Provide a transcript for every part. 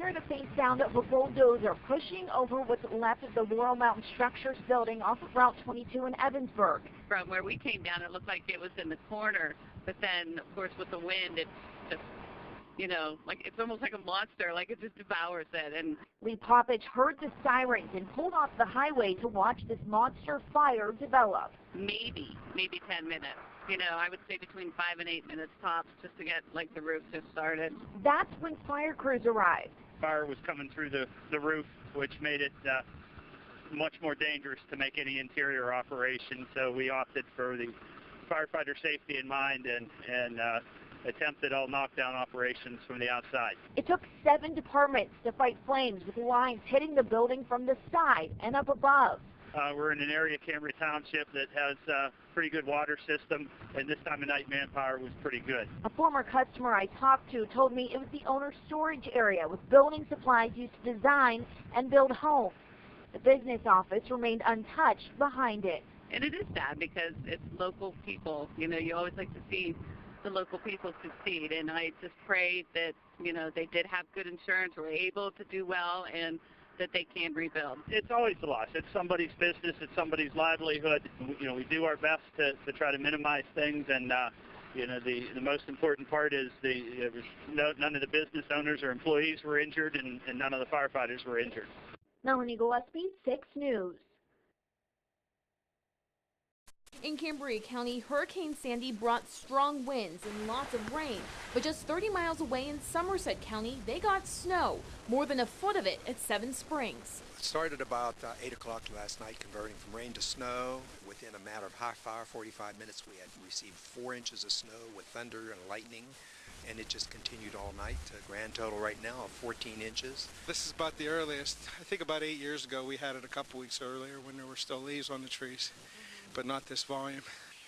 hear the faint sound of a bulldozer pushing over what's left of the Laurel Mountain Structures building off of Route 22 in Evansburg. From where we came down, it looked like it was in the corner, but then, of course, with the wind, it's just, you know, like it's almost like a monster, like it just devours it. And Lee Poppich heard the sirens and pulled off the highway to watch this monster fire develop. Maybe 10 minutes. You know, I would say between 5 and 8 minutes tops just to get, like, the roof just started. That's when fire crews arrived. Fire was coming through the roof, which made it much more dangerous to make any interior operation. So we opted for the firefighter safety in mind and attempted all knockdown operations from the outside. It took 7 departments to fight flames with lines hitting the building from the side and up above. We're in an area, Cambria Township, that has a pretty good water system, and this time of night manpower was pretty good. A former customer I talked to told me it was the owner's storage area with building supplies used to design and build homes. The business office remained untouched behind it. And it is sad because it's local people. You know, you always like to see the local people succeed, and I just pray that, you know, they did have good insurance, were able to do well, and that they can rebuild. It's always a loss. It's somebody's business. It's somebody's livelihood. You know, we do our best to try to minimize things, and you know, the most important part is none of the business owners or employees were injured, and none of the firefighters were injured. Melanie Gillespie, 6 News. In Cambria County, Hurricane Sandy brought strong winds and lots of rain, but just 30 miles away in Somerset County, they got snow, more than a foot of it at Seven Springs. It started about 8 o'clock last night, converting from rain to snow. Within a matter of 45 minutes, we had received 4 inches of snow with thunder and lightning, and it just continued all night. A grand total right now of 14 inches. This is about the earliest. I think about 8 years ago we had it a couple weeks earlier when there were still leaves on the trees, but not this volume.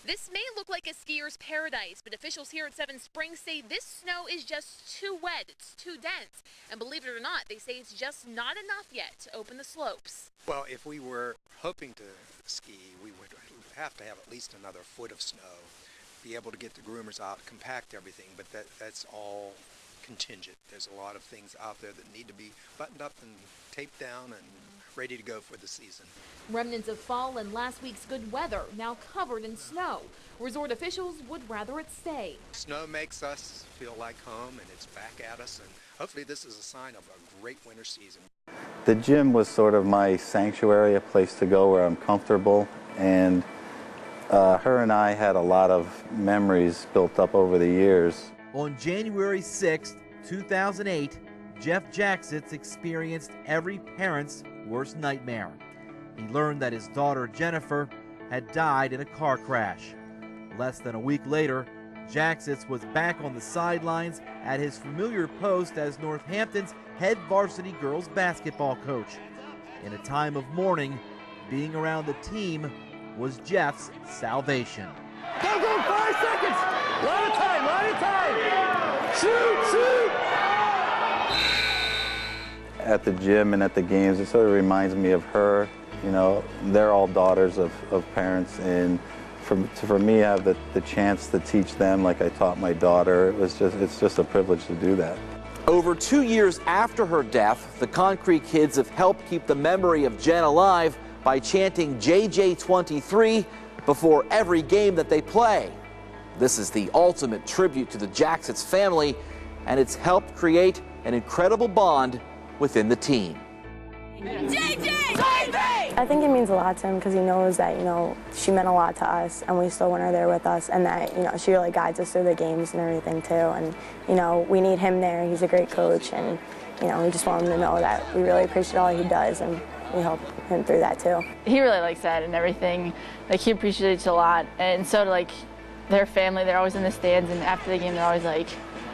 This may look like a skier's paradise, but officials here at Seven Springs say this snow is just too wet, it's too dense. And believe it or not, they say it's just not enough yet to open the slopes. Well, if we were hoping to ski, we would have to have at least another foot of snow, be able to get the groomers out, compact everything, but that's all contingent. There's a lot of things out there that need to be buttoned up and taped down and ready to go for the season. Remnants of fall and last week's good weather now covered in snow. Resort officials would rather it stay. Snow makes us feel like home, and it's back at us, and hopefully this is a sign of a great winter season. The gym was sort of my sanctuary, a place to go where I'm comfortable, and her and I had a lot of memories built up over the years. On January 6, 2008, Jeff Jacksitz experienced every parent's worst nightmare. He learned that his daughter Jennifer had died in a car crash. Less than a week later, Jacksitz was back on the sidelines at his familiar post as Northampton's head varsity girls basketball coach. In a time of mourning, being around the team was Jeff's salvation. Go, 5 seconds! Line of time! Shoot! At the gym and at the games, it sort of reminds me of her. You know, they're all daughters of parents, and for me to have the chance to teach them like I taught my daughter, it's just a privilege to do that. Over 2 years after her death, the Concrete Kids have helped keep the memory of Jen alive by chanting JJ23 before every game that they play. This is the ultimate tribute to the Jacksitz family, and it's helped create an incredible bond within the team. I think it means a lot to him because he knows that, you know, she meant a lot to us and we still want her there with us, and that, you know, she really guides us through the games and everything too. And, you know, we need him there. He's a great coach, and, you know, we just want him to know that we really appreciate all he does, and we help him through that too. He really likes that and everything. Like, he appreciates it a lot, and so like their family, they're always in the stands, and after the game they're always like,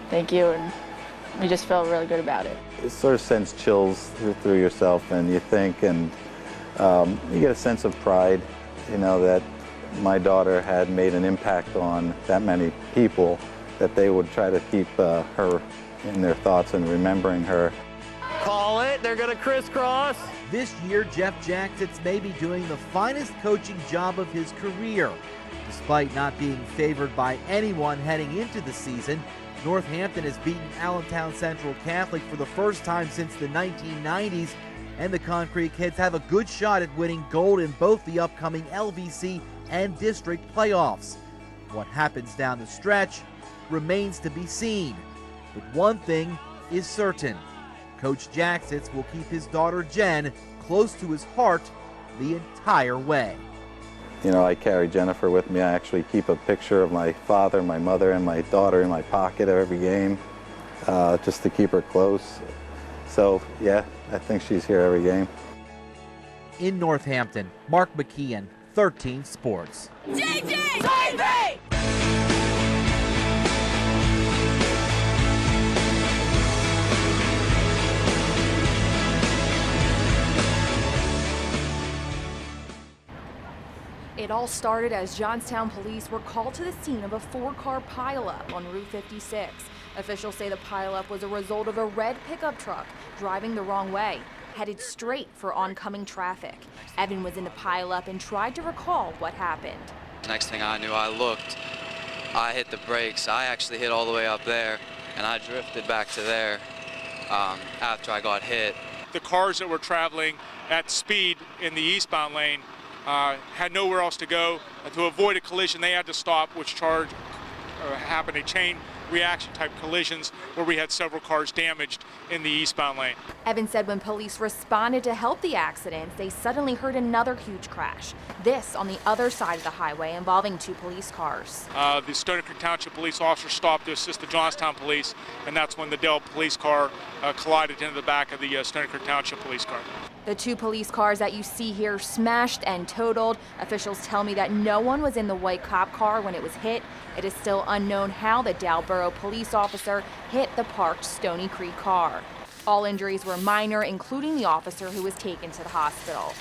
thank you, and we just feel really good about it. It sort of sends chills through yourself, and you think, and you get a sense of pride, you know, that my daughter had made an impact on that many people, that they would try to keep her in their thoughts and remembering her. Call it, they're gonna crisscross. This year, Jeff Jacksitz may be doing the finest coaching job of his career. Despite not being favored by anyone heading into the season, Northampton has beaten Allentown Central Catholic for the first time since the 1990s, and the Concrete Kids have a good shot at winning gold in both the upcoming LVC and district playoffs. What happens down the stretch remains to be seen, but one thing is certain. Coach Jacksitz will keep his daughter Jen close to his heart the entire way. You know, I carry Jennifer with me. I actually keep a picture of my father, my mother, and my daughter in my pocket at every game, just to keep her close. So, yeah, I think she's here every game. In Northampton, Mark McKeon, 13 Sports. Tighe! It all started as Johnstown police were called to the scene of a 4-car pileup on Route 56. Officials say the pileup was a result of a red pickup truck driving the wrong way, headed straight for oncoming traffic. Evan was in the pileup and tried to recall what happened. Next thing I knew, I looked, I hit the brakes. I actually hit all the way up there, and I drifted back to there after I got hit. The cars that were traveling at speed in the eastbound lane had nowhere else to go. To avoid a collision, they had to stop, which happened a chain reaction type collisions where we had several cars damaged in the eastbound lane. Evan said when police responded to help the accident, they suddenly heard another huge crash. This on the other side of the highway involving 2 police cars. The Stony Creek Township police officer stopped to assist the Johnstown police, and that's when the Dell police car collided into the back of the Stony Creek Township police car. The 2 police cars that you see here smashed and totaled. Officials tell me that no one was in the white cop car when it was hit. It is still unknown how the Dalboro police officer hit the parked Stony Creek car. All injuries were minor, including the officer who was taken to the hospital.